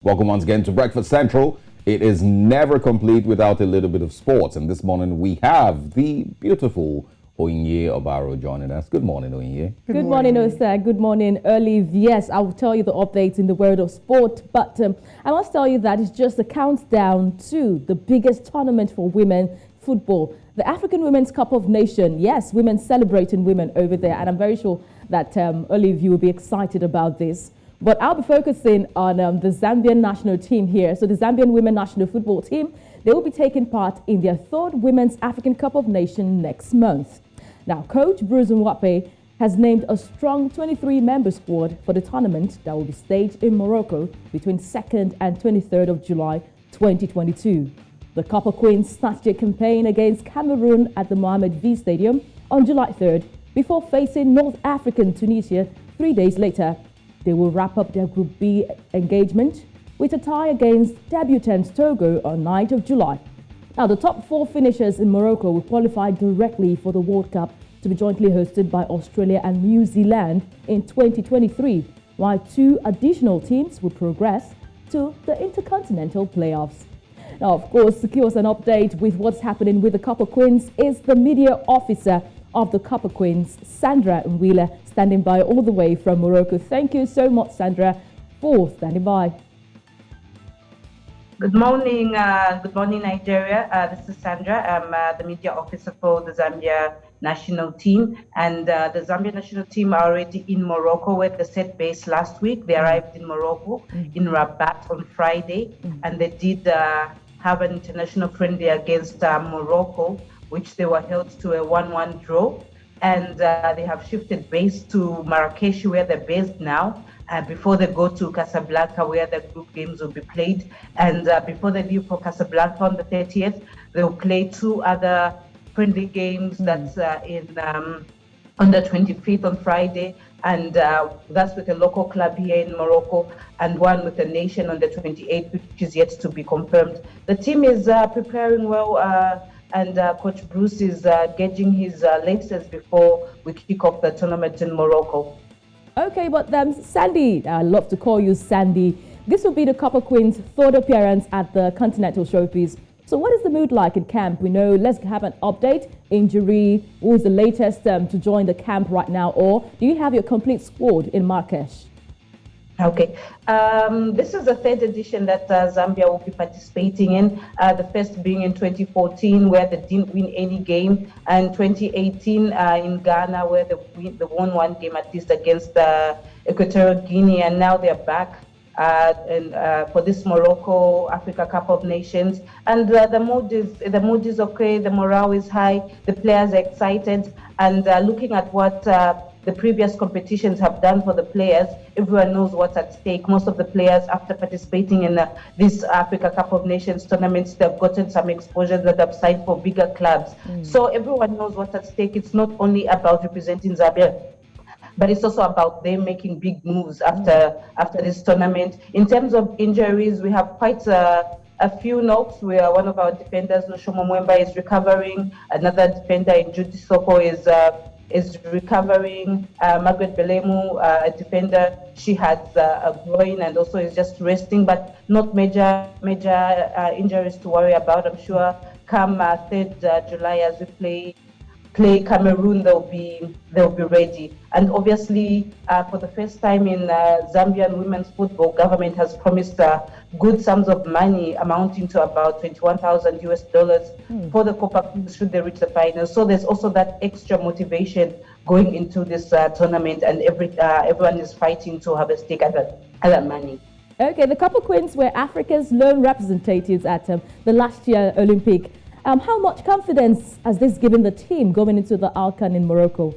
Welcome once again to Breakfast Central. It is never complete without a little bit of sports. And this morning we have the beautiful Oyinye Obaro joining us. Good morning, Oyinye. Good morning, Osa. Good morning, Olive. Yes, I will tell you the updates in the world of sport. But I must tell you that it's just a countdown to the biggest tournament for women football, the African Women's Cup of Nations. Yes, women celebrating women over there. And I'm very sure that, Olive, you will be excited about this. But I'll be focusing on the Zambian national team here. So the Zambian women national football team, they will be taking part in their third Women's African Cup of Nations next month. Now, coach Bruce Mwape has named a strong 23-member squad for the tournament that will be staged in Morocco between 2nd and 23rd of July 2022. The Copper Queens started their campaign against Cameroon at the Mohammed V Stadium on July 3rd before facing North Africans Tunisia 3 days later. They will wrap up their Group B engagement with a tie against debutants Togo on 9th of July. Now, the top four finishers in Morocco will qualify directly for the World Cup to be jointly hosted by Australia and New Zealand in 2023, while two additional teams will progress to the Intercontinental Playoffs. Now, of course, to give us an update with what's happening with the Copper Queens is the media officer of the Copper Queens, Sandra Mwila, standing by all the way from Morocco. Thank you so much, Sandra, for standing by. Good morning, Nigeria. This is Sandra. I'm the media officer for the Zambia national team. And the Zambia national team are already in Morocco, where they set base last week. They arrived in Morocco, in Rabat on Friday, and they did have an international friendly against Morocco, which they were held to a 1-1 draw. And they have shifted base to Marrakech, where they're based now, before they go to Casablanca, where the group games will be played. And before they leave for Casablanca on the 30th, they'll play two other friendly games that's on the 25th on Friday, and that's with a local club here in Morocco, and one with a nation on the 28th, which is yet to be confirmed. The team is preparing well, and Coach Bruce is gauging his laces before we kick off the tournament in Morocco. Okay, but Sandy, I love to call you Sandy. This will be the Copper Queens' third appearance at the Continental Trophies. So what is the mood like in camp? We know, let's have an update. Injury, who's the latest to join the camp right now? Or do you have your complete squad in Marrakech? Okay, this is the third edition that Zambia will be participating in. The first being in 2014, where they didn't win any game, and 2018 in Ghana, where they won one game at least against Equatorial Guinea, and now they're back for this Morocco Africa Cup of Nations. And the mood is okay. The morale is high. The players are excited, and looking at what the previous competitions have done for the players, everyone knows what's at stake. Most of the players, after participating in this Africa Cup of Nations tournaments, they've gotten some exposure that have signed for bigger clubs. So everyone knows what's at stake. It's not only about representing Zambia, but it's also about them making big moves after this tournament. In terms of injuries, we have quite a few knocks, where one of our defenders, Mohammed V, is recovering. Another defender in Judy Soko is recovering. Margaret Belemu, a defender, she has a groin and also is just resting, but not major injuries to worry about. I'm sure come 3rd July, as we play Cameroon, they'll be ready. And obviously, for the first time in Zambian women's football, government has promised good sums of money amounting to about $21,000 for the Copper Queens should they reach the finals. So there's also that extra motivation going into this tournament, and everyone is fighting to have a stake at that money. Okay, the Copper Queens were Africa's lone representatives at the last year Olympic. How much confidence has this given the team going into the AWCON in Morocco?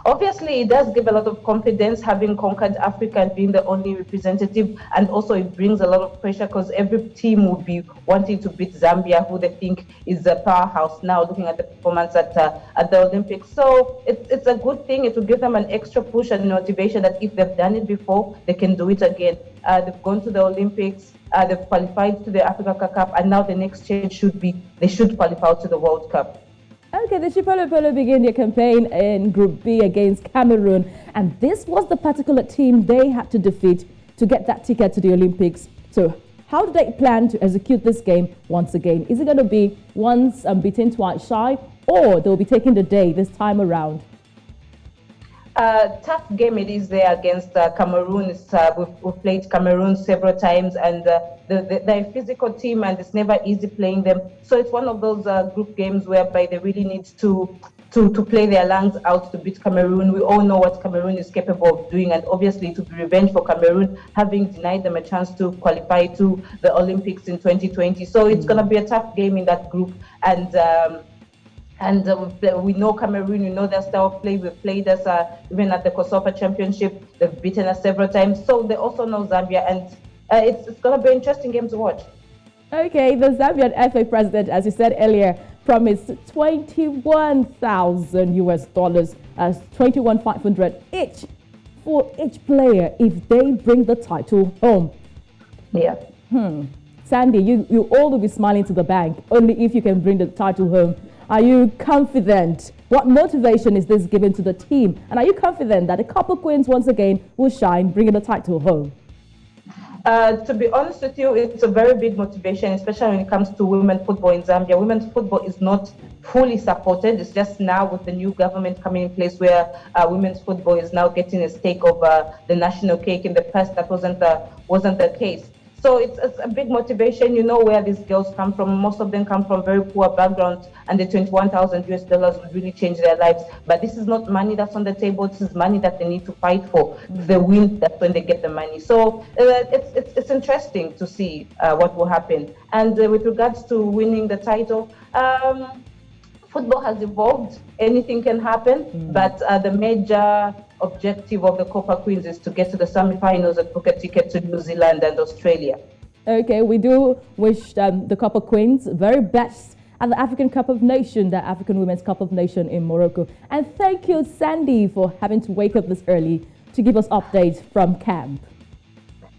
Obviously, it does give a lot of confidence having conquered Africa and being the only representative, and also it brings a lot of pressure because every team would be wanting to beat Zambia, who they think is a powerhouse now, looking at the performance at the Olympics. So it's a good thing. It will give them an extra push and motivation that if they've done it before, they can do it again. They've gone to the Olympics, they've qualified to the Africa Cup, and now the next change should be they should qualify to the World Cup. Okay, the Chipolo Polo began their campaign in Group B against Cameroon, and this was the particular team they had to defeat to get that ticket to the Olympics. So how do they plan to execute this game once again? Is it going to be once beaten, twice shy, or they'll be taking the day this time around? Tough game it is there against Cameroon. We've played Cameroon several times, and they're a physical team, and it's never easy playing them. So it's one of those group games whereby they really need to play their lungs out to beat Cameroon. We all know what Cameroon is capable of doing, and obviously to be revenge for Cameroon having denied them a chance to qualify to the Olympics in 2020. So it's going to be a tough game in that group, and we know Cameroon, we know their style of play. We've played us even at the Kosovo Championship. They've beaten us several times. So they also know Zambia, and it's going to be an interesting game to watch. Okay, the Zambian FA president, as you said earlier, promised $21,000 as $21,500 each for each player if they bring the title home. Yeah. Sandy, you all will be smiling to the bank only if you can bring the title home. Are you confident? What motivation is this given to the team? And are you confident that the Copper Queens once again will shine, bringing the title home? To be honest with you, it's a very big motivation, especially when it comes to women's football in Zambia. Women's football is not fully supported. It's just now with the new government coming in place where women's football is now getting a stake of the national cake. In the past, that wasn't the case. So it's a big motivation. You know where these girls come from. Most of them come from very poor backgrounds, and the $21,000 would really change their lives. But this is not money that's on the table. This is money that they need to fight for. If they win, that's when they get the money. So it's interesting to see what will happen. And with regards to winning the title, football has evolved. Anything can happen, but the major objective of the Copper Queens is to get to the semi-finals and book a ticket to New Zealand and Australia. Okay, we do wish the Copper Queens very best at the African Cup of Nations, the African Women's Cup of Nations in Morocco. And thank you, Sandy, for having to wake up this early to give us updates from camp.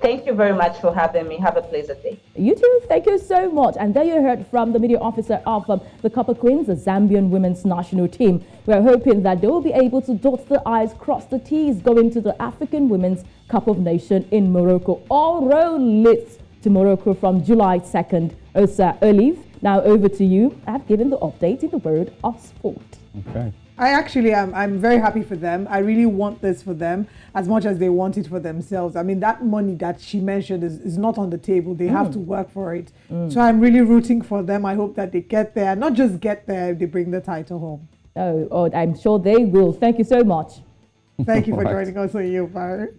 Thank you very much for having me. Have a pleasant day. You too. Thank you so much. And there you heard from the media officer of the Copper Queens, the Zambian women's national team. We're hoping that they will be able to dot the I's, cross the T's, going to the African Women's Cup of Nations in Morocco. All road leads to Morocco from July 2nd. Osa Olive, now over to you. I've given the update in the world of sport. Okay. I actually am. I'm very happy for them. I really want this for them as much as they want it for themselves. I mean, that money that she mentioned is not on the table. They have to work for it. So I'm really rooting for them. I hope that they get there. Not just get there, they bring the title home. Oh, I'm sure they will. Thank you so much. Thank you for joining us on You Bar.